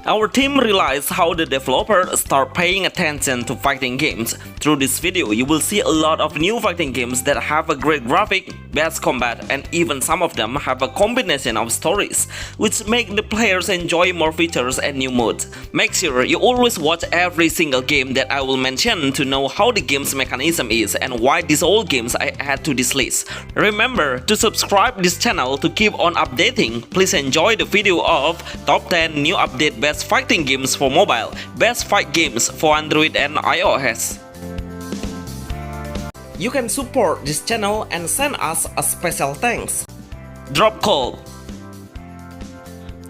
Our team realized how the developers start paying attention to fighting games. Through this video, you will see a lot of new fighting games that have a great graphic, best combat, and even some of them have a combination of stories, which make the players enjoy more features and new modes. Make sure you always watch every single game that I will mention to know how the game's mechanism is and why these old games I add to this list. Remember to subscribe this channel to keep on updating. Please enjoy the video of Top 10 New Update Best Fighting Games for Mobile, Best Fight Games for Android and iOS. You can support this channel and send us a special thanks. Drop Cold.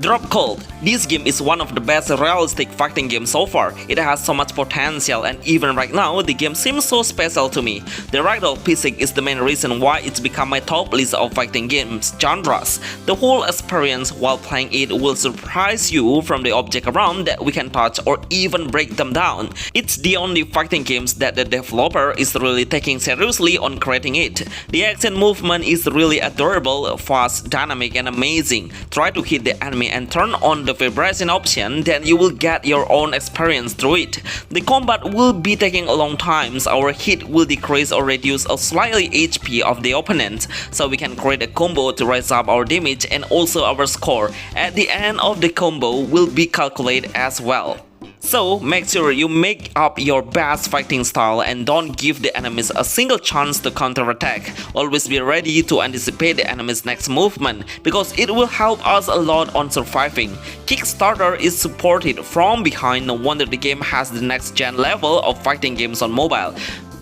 Drop Cold. This game is one of the best realistic fighting games so far. It has so much potential, and even right now the game seems so special to me. The ragdoll physics is the main reason why it's become my top list of fighting games genres. The whole experience while playing it will surprise you, from the object around that we can touch or even break them down. It's the only fighting games that the developer is really taking seriously on creating it. The action movement is really adorable, fast, dynamic, and amazing. Try to hit the enemy and turn on the vibration option, then you will get your own experience through it. The combat will be taking a long time, so our hit will decrease or reduce a slightly HP of the opponent, so we can create a combo to raise up our damage and also our score. At the end of the combo will be calculated as well. So make sure you make up your best fighting style and don't give the enemies a single chance to counterattack. Always be ready to anticipate the enemy's next movement, because it will help us a lot on surviving. Kickstarter is supported from behind, no wonder the game has the next gen level of fighting games on mobile.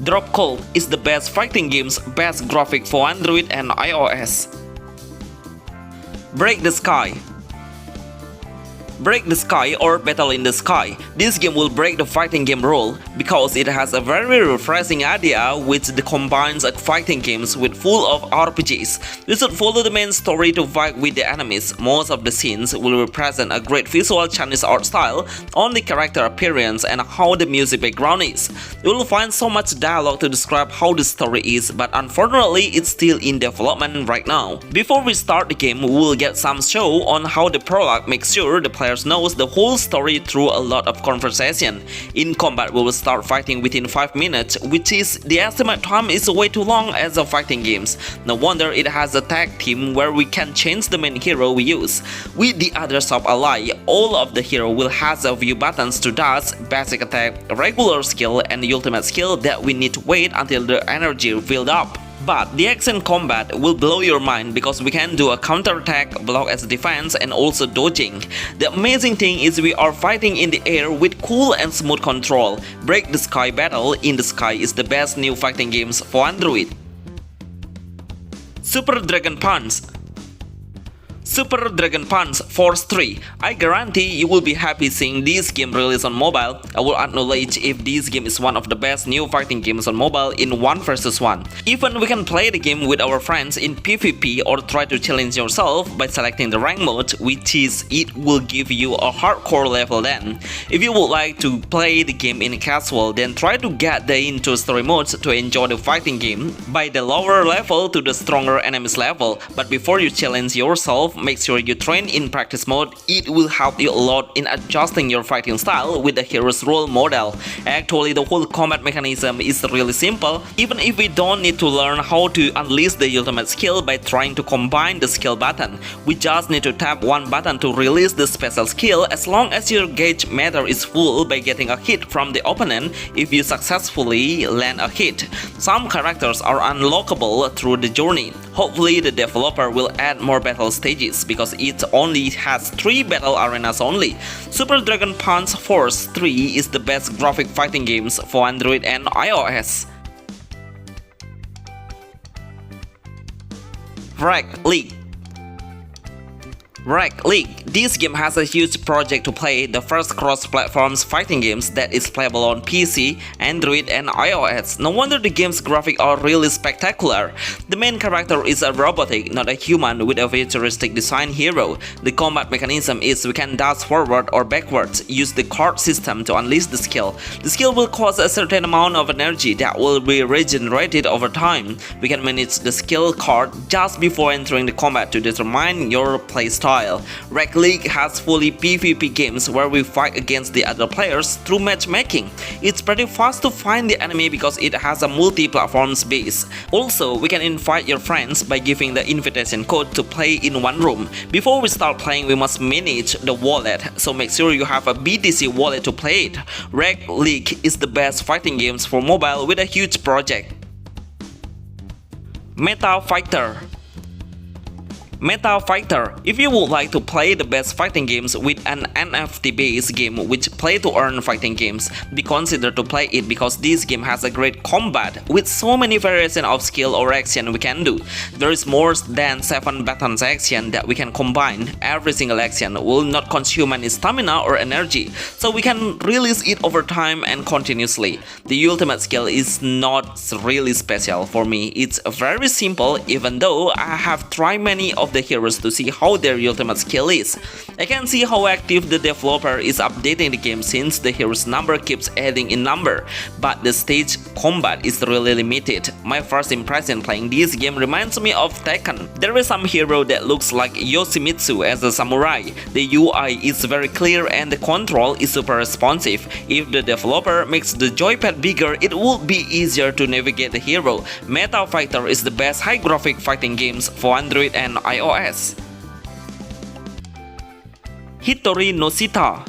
Drop Cold is the best fighting games, best graphic for Android and iOS. Break the Sky. Break the Sky or Battle in the Sky. This game will break the fighting game rule because it has a very refreshing idea which combines fighting games with full of RPGs. You should follow the main story to fight with the enemies. Most of the scenes will represent a great visual Chinese art style on the character appearance and how the music background is. You will find so much dialogue to describe how the story is, but unfortunately it's still in development right now. Before we start the game, we will get some show on how the prologue makes sure the player knows the whole story through a lot of conversation. In combat, we will start fighting within 5 minutes, which is the estimate time is way too long as of fighting games. No wonder it has a tag team where we can change the main hero we use. With the other sub ally, all of the hero will have a few buttons to dodge, basic attack, regular skill, and the ultimate skill that we need to wait until the energy filled up. But the action combat will blow your mind because we can do a counterattack, block as defense, and also dodging. The amazing thing is we are fighting in the air with cool and smooth control. Break the Sky Battle in the Sky is the best new fighting games for Android. Super Dragon Punch. Super Dragon Punch Force 3. I guarantee you will be happy seeing this game released on mobile. I will acknowledge if this game is one of the best new fighting games on mobile in 1 vs 1. Even we can play the game with our friends in PvP or try to challenge yourself by selecting the rank mode, which is it will give you a hardcore level then. If you would like to play the game in casual, then try to get into story modes to enjoy the fighting game by the lower level to the stronger enemies level. But before you challenge yourself, make sure you train in practice mode. It will help you a lot in adjusting your fighting style with the hero's role model. Actually, the whole combat mechanism is really simple, even if we don't need to learn how to unleash the ultimate skill by trying to combine the skill button. We just need to tap one button to release the special skill as long as your gauge meter is full by getting a hit from the opponent if you successfully land a hit. Some characters are unlockable through the journey. Hopefully the developer will add more battle stages because it only has 3 battle arenas only. Super Dragon Punch Force 3 is the best graphic fighting games for Android and iOS. Rocket League. Rocket League. This game has a huge project to play, the first cross-platform fighting games that is playable on PC, Android, and iOS. No wonder the game's graphics are really spectacular. The main character is a robotic, not a human, with a futuristic design hero. The combat mechanism is we can dash forward or backwards, use the card system to unleash the skill. The skill will cost a certain amount of energy that will be regenerated over time. We can manage the skill card just before entering the combat to determine your playstyle. mobile. Rec League has fully PvP games where we fight against the other players through matchmaking. It's pretty fast to find the enemy because it has a multi-platform base. Also, we can invite your friends by giving the invitation code to play in one room. Before we start playing, we must manage the wallet, so make sure you have a BTC wallet to play it. Rec League is the best fighting games for mobile with a huge project. Meta Fighter. Meta Fighter. If you would like to play the best fighting games with an NFT based game which play to earn fighting games, be considered to play it because this game has a great combat with so many variations of skill or action we can do. There is more than 7 buttons action that we can combine. Every single action will not consume any stamina or energy, so we can release it over time and continuously. The ultimate skill is not really special for me. It's very simple, even though I have tried many of the heroes to see how their ultimate skill is. I can see how active the developer is updating the game since the hero's number keeps adding in number, but the stage combat is really limited. My first impression playing this game reminds me of Tekken. There is some hero that looks like Yoshimitsu as a samurai. The UI is very clear and the control is super responsive. If the developer makes the joypad bigger, it would be easier to navigate the hero. Meta Fighter is the best high graphic fighting games for Android and iOS. Hori no Sita.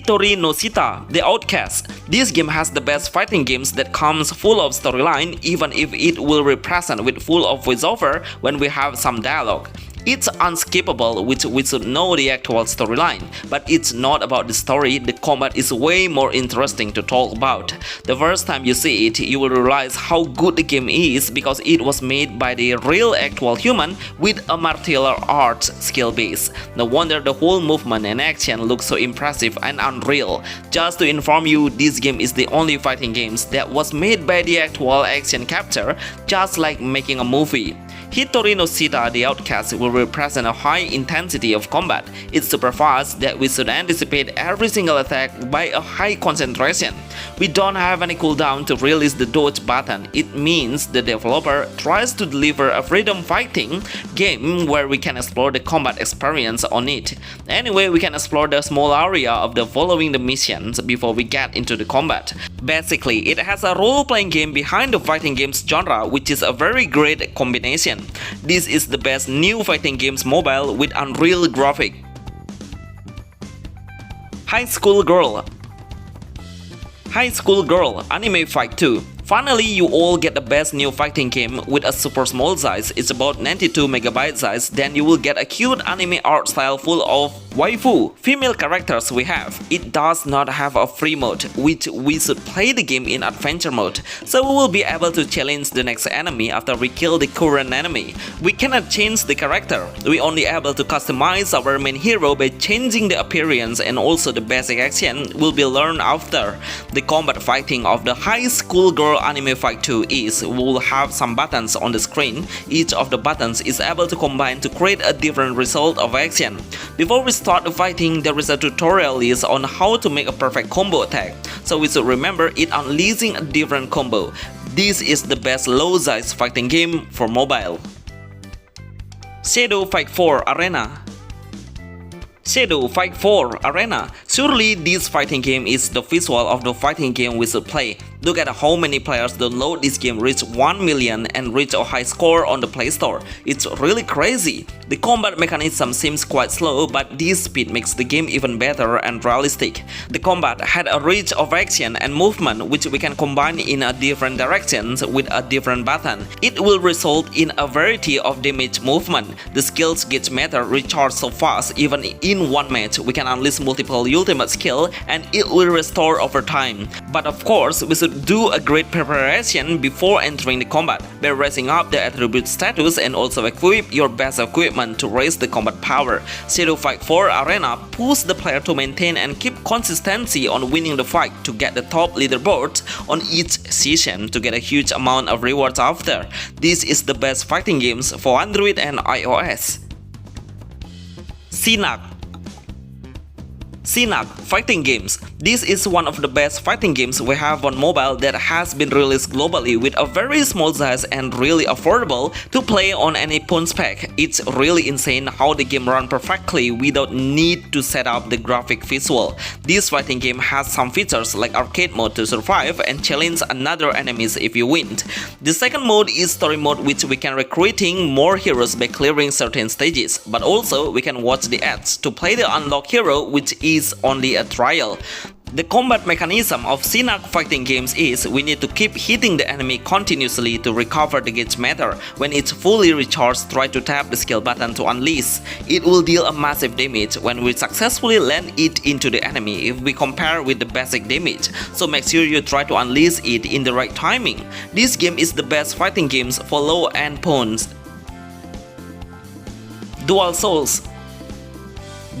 Hori no Sita, the Outcast. This game has the best fighting games that comes full of storyline, even if it will represent with full of voiceover when we have some dialogue. It's unskippable, which we should know the actual storyline, but it's not about the story. The combat is way more interesting to talk about. The first time you see it, you will realize how good the game is because it was made by the real actual human with a martial arts skill base. No wonder the whole movement and action look so impressive and unreal. Just to inform you, this game is the only fighting games that was made by the actual action capture, just like making a movie. Hori no Sita, the Outcast, will represent a high intensity of combat. It's super fast that we should anticipate every single attack by a high concentration. We don't have any cooldown to release the dodge button. It means the developer tries to deliver a freedom fighting game where we can explore the combat experience on it. Anyway, we can explore the small area of the following the missions before we get into the combat. Basically, it has a role-playing game behind the fighting games genre, which is a very great combination. This is the best new fighting games mobile with unreal graphic. High School Girl. High School Girl Anime Fight 2. Finally, you all get the best new fighting game with a super small size. It's about 92 MB size. Then you will get a cute anime art style full of waifu, female characters we have. It does not have a free mode, which we should play the game in adventure mode, so we will be able to challenge the next enemy after we kill the current enemy. We cannot change the character. We only able to customize our main hero by changing the appearance, and also the basic action will be learned after. The combat fighting of the High School Girl Anime Fight 2 is we will have some buttons on the screen. Each of the buttons is able to combine to create a different result of action. Before we start the fighting, there is a tutorial list on how to make a perfect combo attack, so we should remember it unleashing a different combo. This is the best low-size fighting game for mobile. Shadow Fight 4 Arena. Shadow Fight 4 Arena. Surely this fighting game is the visual of the fighting game we should play. Look at how many players download this game, reach 1 million and reach a high score on the Play Store. It's really crazy. The combat mechanism seems quite slow, but this speed makes the game even better and realistic. The combat had a reach of action and movement which we can combine in a different directions with a different button. It will result in a variety of damage movement. The skills gauge meter recharge so fast, even in one match we can unleash multiple ultimate skill and it will restore over time. But of course, we should do a great preparation before entering the combat by raising up the attribute status and also equip your best equipment to raise the combat power. Shadow Fight 4 Arena pushes the player to maintain and keep consistency on winning the fight to get the top leaderboard on each session to get a huge amount of rewards after. This is the best fighting games for Android and iOS. Sinak. CNAC fighting games. This is one of the best fighting games we have on mobile that has been released globally with a very small size and really affordable to play on any phone spec. It's really insane how the game runs perfectly without need to set up the graphic visual. This fighting game has some features like arcade mode to survive and challenge another enemies if you win. The second mode is story mode, which we can recruiting more heroes by clearing certain stages, but also we can watch the ads to play the unlocked hero, which is only a trial. The combat mechanism of CNAC fighting games is we need to keep hitting the enemy continuously to recover the gauge meter. When it's fully recharged, try to tap the skill button to unleash. It will deal a massive damage when we successfully land it into the enemy if we compare with the basic damage, so make sure you try to unleash it in the right timing. This game is the best fighting games for low-end phones. Dual Souls,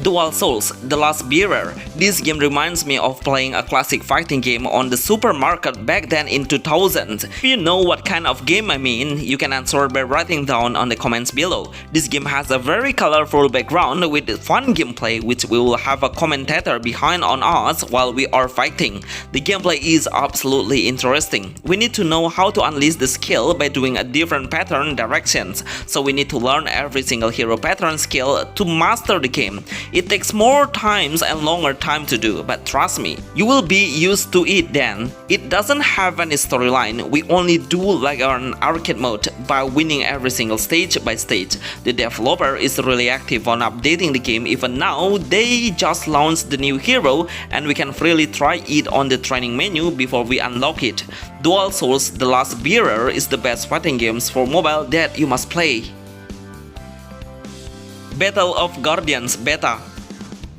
The Last Bearer. This game reminds me of playing a classic fighting game on the supermarket back then in 2000. If you know what kind of game I mean, you can answer by writing down on the comments below. This game has a very colorful background with fun gameplay, which we will have a commentator behind on us while we are fighting. The gameplay is absolutely interesting. We need to know how to unleash the skill by doing a different pattern directions, so we need to learn every single hero pattern skill to master the game. It takes more times and longer time to do, but trust me, you will be used to it then. It doesn't have any storyline, we only do like an arcade mode by winning every single stage by stage. The developer is really active on updating the game. Even now, they just launched the new hero and we can freely try it on the training menu before we unlock it. Dual Souls The Last Bearer is the best fighting games for mobile that you must play. Battle of Guardians Beta.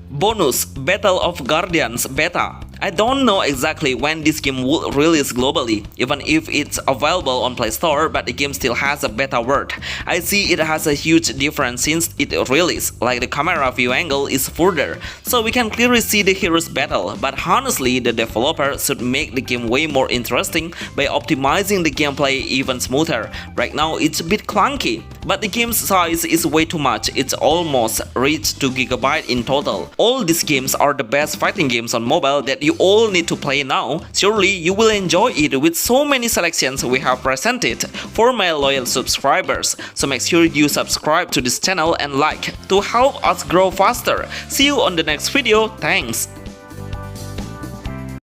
Bonus: Battle of Guardians Beta. I don't know exactly when this game will release globally, even if it's available on Play Store, but the game still has a beta word. I see it has a huge difference since it released, like the camera view angle is further, so we can clearly see the heroes battle, but honestly the developer should make the game way more interesting by optimizing the gameplay even smoother. Right now it's a bit clunky, but the game's size is way too much. It's almost reached 2 GB in total. All these games are the best fighting games on mobile that you all need to play now. Surely you will enjoy it with so many selections we have presented for my loyal subscribers. So make sure you subscribe to this channel and like to help us grow faster. See you on the next video. Thanks.